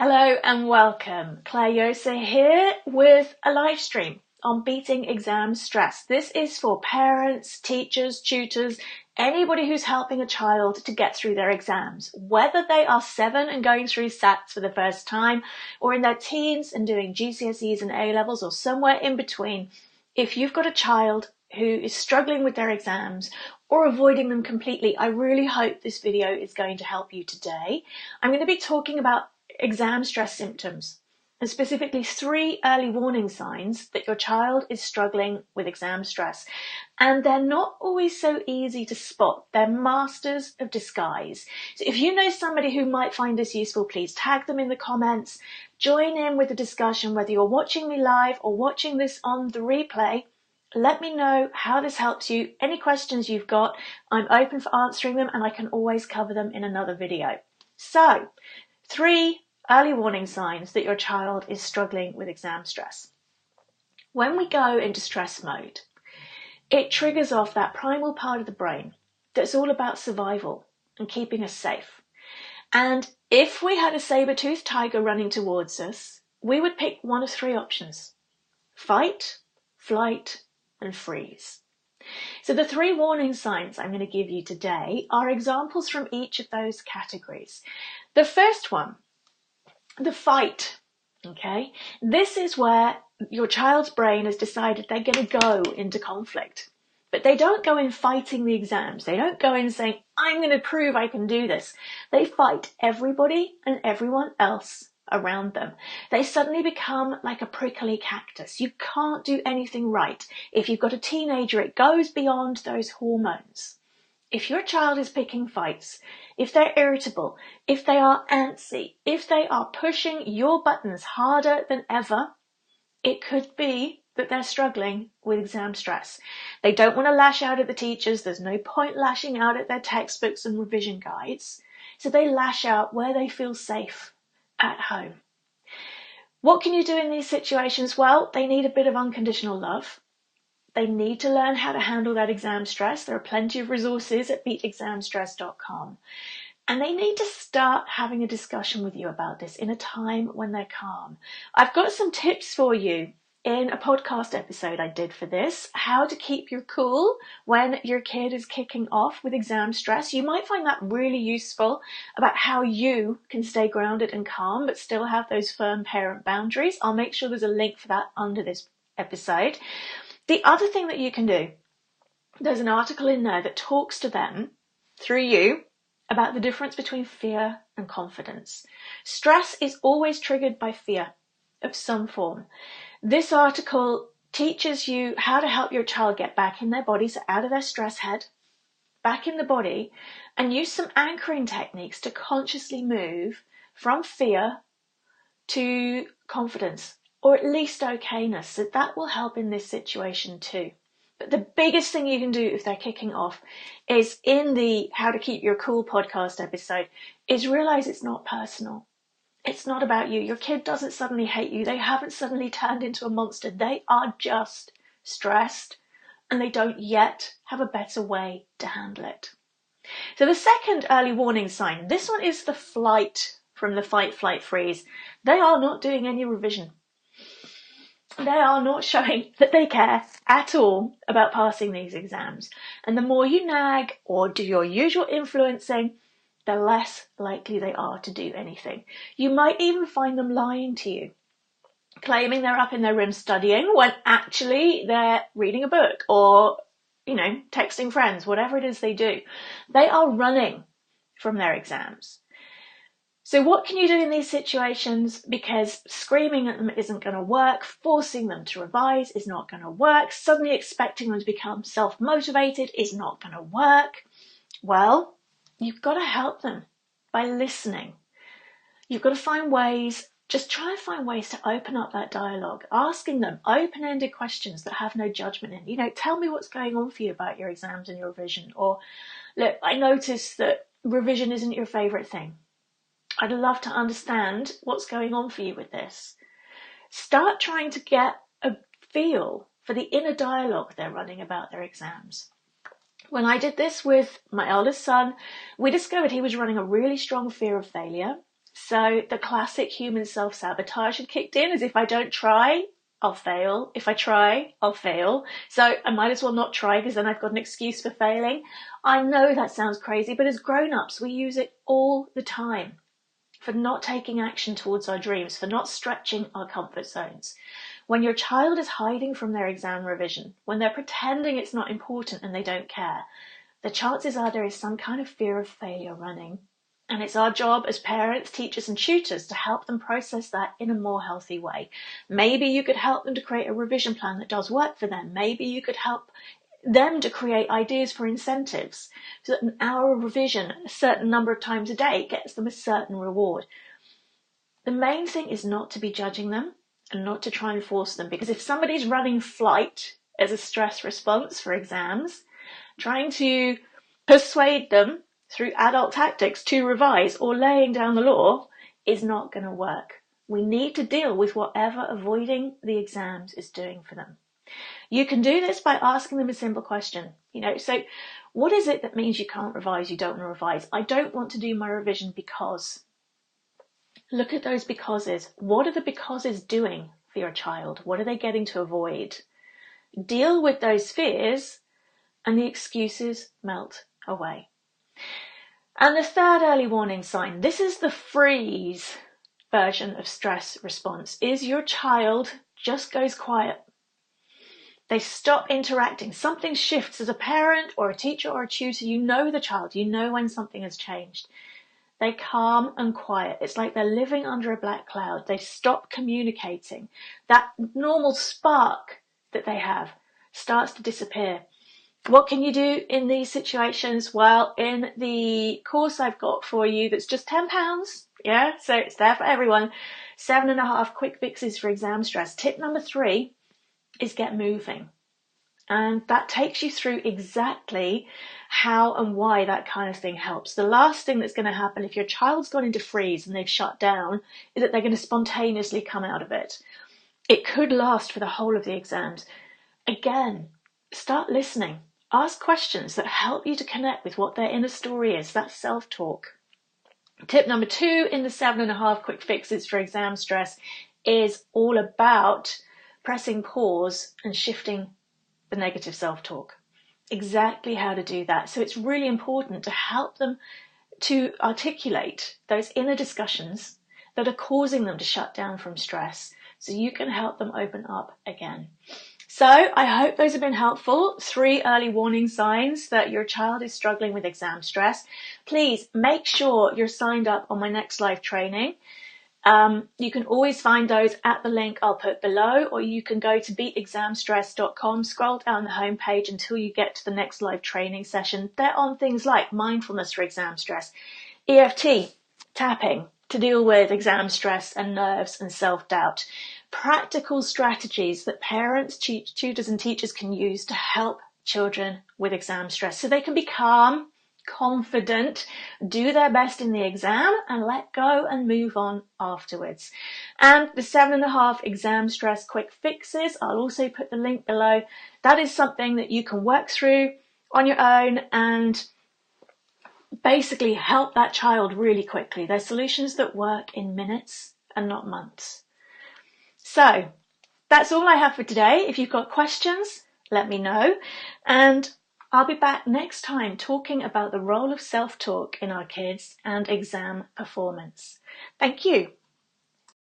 Hello and welcome. Claire Yosa here with a live stream on beating exam stress. This is for parents, teachers, tutors, anybody who's helping a child to get through their exams, whether they are 7 and going through SATs for the first time, or in their teens and doing GCSEs and A-levels, or somewhere in between. If you've got a child who is struggling with their exams or avoiding them completely, I really hope this video is going to help you today. I'm going to be talking about exam stress symptoms, and specifically 3 early warning signs that your child is struggling with exam stress. And they're not always so easy to spot. They're masters of disguise. So if you know somebody who might find this useful, please tag them in the comments. Join in with the discussion, whether you're watching me live or watching this on the replay. Let me know how this helps you. Any questions you've got, I'm open for answering them, and I can always cover them in another video. So, 3 early warning signs that your child is struggling with exam stress. When we go into stress mode, it triggers off that primal part of the brain that's all about survival and keeping us safe. And if we had a saber-toothed tiger running towards us, we would pick one of 3 options: fight, flight, and freeze. So the 3 warning signs I'm going to give you today are examples from each of those categories. The first one, the fight, okay? This is where your child's brain has decided they're going to go into conflict. But they don't go in fighting the exams. They don't go in saying, I'm going to prove I can do this. They fight everybody and everyone else around them. They suddenly become like a prickly cactus. You can't do anything right. If you've got a teenager, it goes beyond those hormones. If your child is picking fights, if they're irritable, if they are antsy, if they are pushing your buttons harder than ever, it could be that they're struggling with exam stress. They don't want to lash out at the teachers. There's no point lashing out at their textbooks and revision guides. So they lash out where they feel safe, at home. What can you do in these situations? Well, they need a bit of unconditional love. They need to learn how to handle that exam stress. There are plenty of resources at beatexamstress.com. And they need to start having a discussion with you about this in a time when they're calm. I've got some tips for you in a podcast episode I did for this, how to keep your cool when your kid is kicking off with exam stress. You might find that really useful about how you can stay grounded and calm, but still have those firm parent boundaries. I'll make sure there's a link for that under this episode. The other thing that you can do, there's an article in there that talks to them, through you, about the difference between fear and confidence. Stress is always triggered by fear of some form. This article teaches you how to help your child get back in their body, so out of their stress head, back in the body, and use some anchoring techniques to consciously move from fear to confidence, or at least okayness. So that will help in this situation too. But the biggest thing you can do if they're kicking off is, in the How to Keep Your Cool podcast episode, is realize it's not personal. It's not about you. Your kid doesn't suddenly hate you. They haven't suddenly turned into a monster. They are just stressed, and they don't yet have a better way to handle it. So the second early warning sign, this one is the flight from the fight, flight, freeze. They are not doing any revision. They are not showing that they care at all about passing these exams. And the more you nag or do your usual influencing, the less likely they are to do anything. You might even find them lying to you, claiming they're up in their room studying when actually they're reading a book or, texting friends, whatever it is they do. They are running from their exams. So what can you do in these situations? Because screaming at them isn't going to work, forcing them to revise is not going to work, suddenly expecting them to become self-motivated is not going to work. Well, you've got to help them by listening. You've got to find ways, just try and find ways to open up that dialogue, asking them open-ended questions that have no judgment in. Tell me what's going on for you about your exams and your revision. Or, look, I noticed that revision isn't your favourite thing. I'd love to understand what's going on for you with this. Start trying to get a feel for the inner dialogue they're running about their exams. When I did this with my eldest son, we discovered he was running a really strong fear of failure. So the classic human self-sabotage had kicked in, as if I don't try, I'll fail. If I try, I'll fail. So I might as well not try because then I've got an excuse for failing. I know that sounds crazy, but as grown-ups, we use it all the time for not taking action towards our dreams, for not stretching our comfort zones. When your child is hiding from their exam revision, when they're pretending it's not important and they don't care, the chances are there is some kind of fear of failure running. And it's our job as parents, teachers and tutors to help them process that in a more healthy way. Maybe you could help them to create a revision plan that does work for them. Maybe you could help them to create ideas for incentives so that an hour of revision a certain number of times a day gets them a certain reward. The main thing is not to be judging them and not to try and force them, because if somebody's running flight as a stress response for exams, trying to persuade them through adult tactics to revise or laying down the law is not going to work. We need to deal with whatever avoiding the exams is doing for them. You can do this by asking them a simple question. So what is it that means you can't revise, you don't want to revise? I don't want to do my revision because. Look at those becauses. What are the becauses doing for your child? What are they getting to avoid? Deal with those fears and the excuses melt away. And the third early warning sign, this is the freeze version of stress response, is your child just goes quiet. They stop interacting. Something shifts. As a parent or a teacher or a tutor, you know the child. You know when something has changed. They calm and quiet. It's like they're living under a black cloud. They stop communicating. That normal spark that they have starts to disappear. What can you do in these situations? Well, in the course I've got for you that's just £10, so it's there for everyone, 7.5 quick fixes for exam stress. Tip number 3 is get moving. And that takes you through exactly how and why that kind of thing helps. The last thing that's going to happen if your child's gone into freeze and they've shut down is that they're going to spontaneously come out of it. It could last for the whole of the exams. Again, start listening. Ask questions that help you to connect with what their inner story is. That's self-talk. Tip number 2 in the 7.5 quick fixes for exam stress is all about pressing pause and shifting the negative self-talk. Exactly how to do that. So it's really important to help them to articulate those inner discussions that are causing them to shut down from stress, so you can help them open up again. So I hope those have been helpful. 3 early warning signs that your child is struggling with exam stress. Please make sure you're signed up on my Next Live training. You can always find those at the link I'll put below, or you can go to beatexamstress.com, scroll down the homepage until you get to the Next Live training session. They're on things like mindfulness for exam stress, EFT, tapping to deal with exam stress and nerves and self-doubt, practical strategies that parents, tutors and teachers can use to help children with exam stress so they can be calm, confident, do their best in the exam and let go and move on afterwards. And the 7.5 exam stress quick fixes, I'll also put the link below. That is something that you can work through on your own and basically help that child really quickly. They're solutions that work in minutes and not months. So that's all I have for today. If you've got questions, let me know. And I'll be back next time talking about the role of self-talk in our kids and exam performance. Thank you.